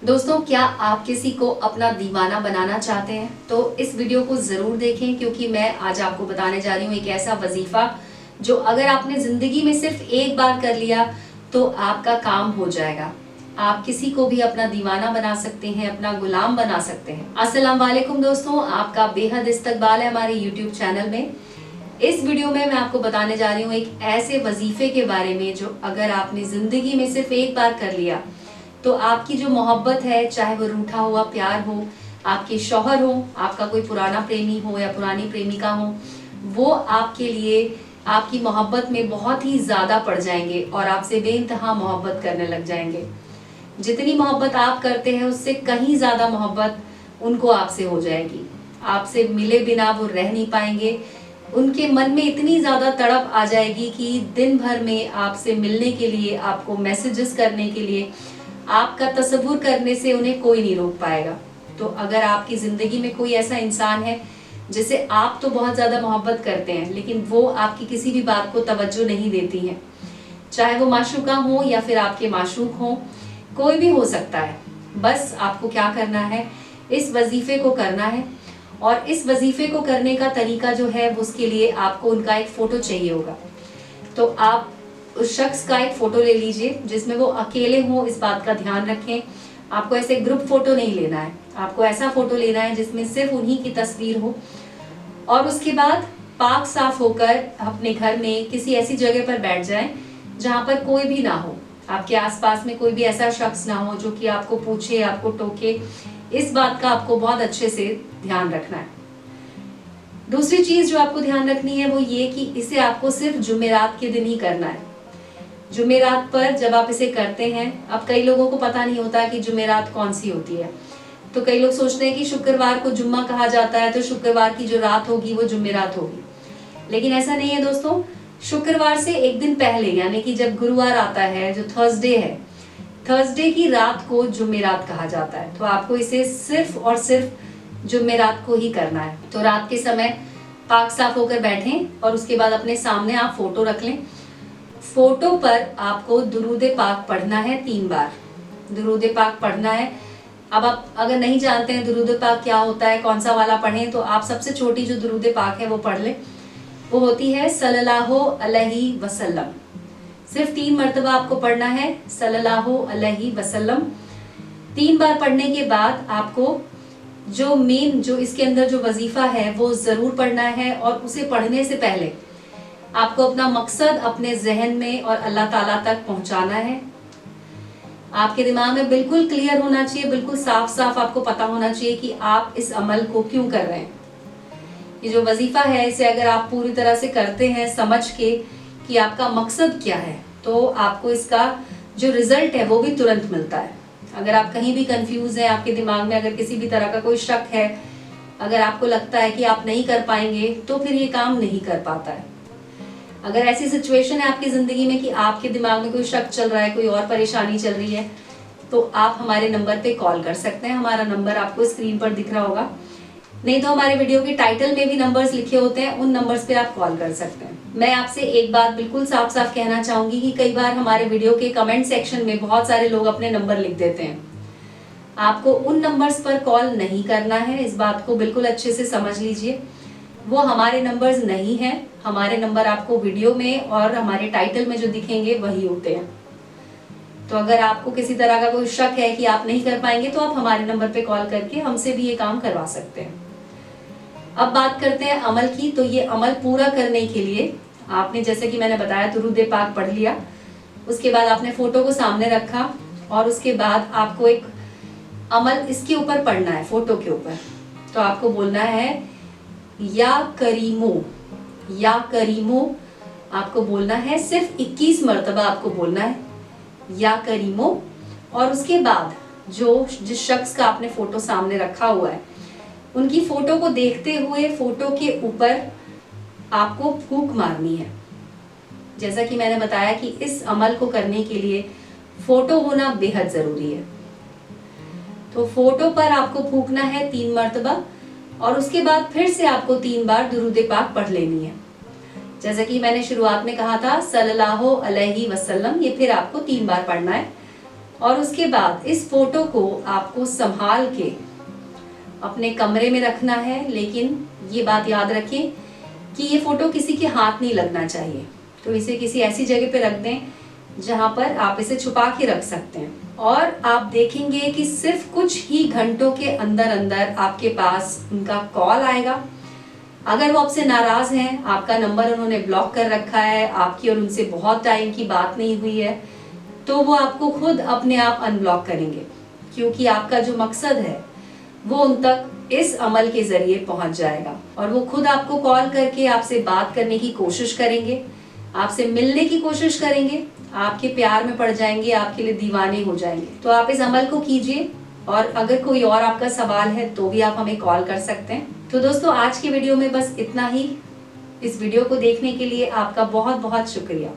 दोस्तों, क्या आप किसी को अपना दीवाना बनाना चाहते हैं तो इस वीडियो को ज़रूर देखें, क्योंकि मैं आज आपको बताने जा रही हूँ एक ऐसा वजीफा जो अगर आपने ज़िंदगी में सिर्फ एक बार कर लिया तो आपका काम हो जाएगा। आप किसी को भी अपना दीवाना बना सकते हैं, अपना गुलाम बना सकते हैं। अस्सलाम वालेकुम दोस्तों, आपका बेहद इस्तकबाल है हमारे यूट्यूब चैनल में। इस वीडियो में मैं आपको बताने जा रही हूँ एक ऐसे वजीफे के बारे में जो अगर आपने ज़िंदगी में सिर्फ एक बार कर लिया तो आपकी जो मोहब्बत है, चाहे वो रूठा हुआ प्यार हो, आपके शौहर हो, आपका कोई पुराना प्रेमी हो या पुरानी प्रेमिका हो, वो आपके लिए आपकी मोहब्बत में बहुत ही ज़्यादा पड़ जाएंगे और आपसे बेइंतहा मोहब्बत करने लग जाएंगे। जितनी मोहब्बत आप करते हैं उससे कहीं ज़्यादा मोहब्बत उनको आपसे हो जाएगी। आपसे मिले बिना वो रह नहीं पाएंगे। उनके मन में इतनी ज़्यादा तड़प आ जाएगी कि दिन भर में आपसे मिलने के लिए, आपको मैसेजेस करने के लिए, आपका तसव्वुर करने से उन्हें कोई नहीं रोक पाएगा। तो अगर आपकी ज़िंदगी में कोई ऐसा इंसान है जिसे आप तो बहुत ज़्यादा मोहब्बत करते हैं लेकिन वो आपकी किसी भी बात को तवज्जो नहीं देती हैं, चाहे वो माशूका हो या फिर आपके माशूक हो, कोई भी हो सकता है। बस आपको क्या करना है, इस वजीफे को करना है। और इस वजीफे को करने का तरीका जो है उसके लिए आपको उनका एक फ़ोटो चाहिए होगा। तो आप उस शख्स का एक फ़ोटो ले लीजिए जिसमें वो अकेले हो, इस बात का ध्यान रखें। आपको ऐसे ग्रुप फ़ोटो नहीं लेना है, आपको ऐसा फ़ोटो लेना है जिसमें सिर्फ उन्हीं की तस्वीर हो। और उसके बाद पाक साफ होकर अपने घर में किसी ऐसी जगह पर बैठ जाएं जहां पर कोई भी ना हो, आपके आसपास में कोई भी ऐसा शख्स ना हो जो कि आपको पूछे, आपको टोके। इस बात का आपको बहुत अच्छे से ध्यान रखना है। दूसरी चीज जो आपको ध्यान रखनी है वो ये कि इसे आपको सिर्फ जुमेरात के दिन ही करना है। जुमेरात पर जब आप इसे करते हैं, अब कई लोगों को पता नहीं होता कि जुमेरात कौन सी होती है, तो कई लोग सोचते हैं कि शुक्रवार को जुम्मा कहा जाता है तो शुक्रवार की जो रात होगी वो जुमेरात होगी, लेकिन ऐसा नहीं है दोस्तों। शुक्रवार से एक दिन पहले यानी कि जब गुरुवार आता है, जो थर्सडे है, थर्सडे की रात को जुमेरात कहा जाता है। तो आपको इसे सिर्फ और सिर्फ जुमेरात को ही करना है। तो रात के समय पाक साफ होकर बैठें और उसके बाद अपने सामने आप फोटो रख लें। फोटो पर आपको दुरूद पाक पढ़ना है 3 बार। दुरूद पाक पढ़ना है। अब आप अगर नहीं जानते हैं दुरूद पाक क्या होता है, कौन सा वाला पढ़ें, तो आप सबसे छोटी जो दुरूद पाक है वो पढ़ लें। वो होती है सल्लल्लाहु अलैहि वसल्लम। सिर्फ 3 मरतबा आपको पढ़ना है, सल्लल्लाहु अलैहि वसल्लम। 3 बार पढ़ने के बाद आपको जो इसके अंदर जो वजीफा है वो जरूर पढ़ना है। और उसे पढ़ने से पहले आपको अपना मकसद अपने जहन में और अल्लाह ताला तक पहुंचाना है। आपके दिमाग में बिल्कुल क्लियर होना चाहिए, बिल्कुल साफ साफ आपको पता होना चाहिए कि आप इस अमल को क्यों कर रहे हैं। ये जो वजीफा है इसे अगर आप पूरी तरह से करते हैं समझ के कि आपका मकसद क्या है, तो आपको इसका जो रिजल्ट है वो भी तुरंत मिलता है। अगर आप कहीं भी कंफ्यूज हैं, आपके दिमाग में अगर किसी भी तरह का कोई शक है, अगर आपको लगता है कि आप नहीं कर पाएंगे, तो फिर ये काम नहीं कर पाता है। अगर ऐसी सिचुएशन है आपकी जिंदगी में कि आपके दिमाग में कोई शक चल रहा है, कोई और परेशानी चल रही है, तो आप हमारे नंबर पे कॉल कर सकते हैं। हमारा नंबर आपको स्क्रीन पर दिख रहा होगा, नहीं तो हमारे वीडियो के टाइटल में भी नंबर्स लिखे होते हैं, उन नंबर्स पे आप कॉल कर सकते हैं। मैं आपसे एक बात बिल्कुल साफ साफ कहना चाहूंगी कि कई बार हमारे वीडियो के कमेंट सेक्शन में बहुत सारे लोग अपने नंबर लिख देते हैं। आपको उन नंबर्स पर कॉल नहीं करना है, इस बात को बिल्कुल अच्छे से समझ लीजिए। वो हमारे नंबर्स नहीं हैं। हमारे नंबर आपको वीडियो में और हमारे टाइटल में जो दिखेंगे वही होते हैं। तो अगर आपको किसी तरह का कोई शक है कि आप नहीं कर पाएंगे, तो आप हमारे नंबर पे कॉल करके हमसे भी ये काम करवा सकते हैं। अब बात करते हैं अमल की। तो ये अमल पूरा करने के लिए आपने, जैसे कि मैंने बताया, दुरूद पाक पढ़ लिया, उसके बाद आपने फोटो को सामने रखा और उसके बाद आपको एक अमल इसके ऊपर पढ़ना है, फोटो के ऊपर। तो आपको बोलना है या करीमो, या करीमो आपको बोलना है, सिर्फ 21 मरतबा आपको बोलना है, या करीमो। और उसके बाद जिस शख्स का आपने फोटो सामने रखा हुआ है, उनकी फोटो को देखते हुए फोटो के ऊपर आपको फूंक मारनी है। जैसा कि मैंने बताया कि इस अमल को करने के लिए फोटो होना बेहद जरूरी है। तो फोटो पर आपको फूंकना है 3 मरतबा और उसके बाद फिर से आपको 3 बार दुरूद पाक पढ़ लेनी है। जैसा कि मैंने शुरुआत में कहा था, सल्लल्लाहु अलैहि वसल्लम, ये फिर आपको 3 बार पढ़ना है। और उसके बाद इस फोटो को आपको संभाल के अपने कमरे में रखना है, लेकिन ये बात याद रखें कि ये फोटो किसी के हाथ नहीं लगना चाहिए। तो इसे किसी ऐसी जगह पे रख दें जहां पर आप इसे छुपा के रख सकते हैं। और आप देखेंगे कि सिर्फ कुछ ही घंटों के अंदर अंदर आपके पास उनका कॉल आएगा। अगर वो आपसे नाराज हैं, आपका नंबर उन्होंने ब्लॉक कर रखा है, आपकी और उनसे बहुत टाइम की बात नहीं हुई है, तो वो आपको खुद अपने आप अनब्लॉक करेंगे, क्योंकि आपका जो मकसद है वो उन तक इस अमल के जरिए पहुंच जाएगा और वो खुद आपको कॉल करके आपसे बात करने की कोशिश करेंगे, आपसे मिलने की कोशिश करेंगे, आपके प्यार में पड़ जाएंगे, आपके लिए दीवाने हो जाएंगे। तो आप इस अमल को कीजिए और अगर कोई और आपका सवाल है तो भी आप हमें कॉल कर सकते हैं। तो दोस्तों, आज की वीडियो में बस इतना ही। इस वीडियो को देखने के लिए आपका बहुत बहुत शुक्रिया।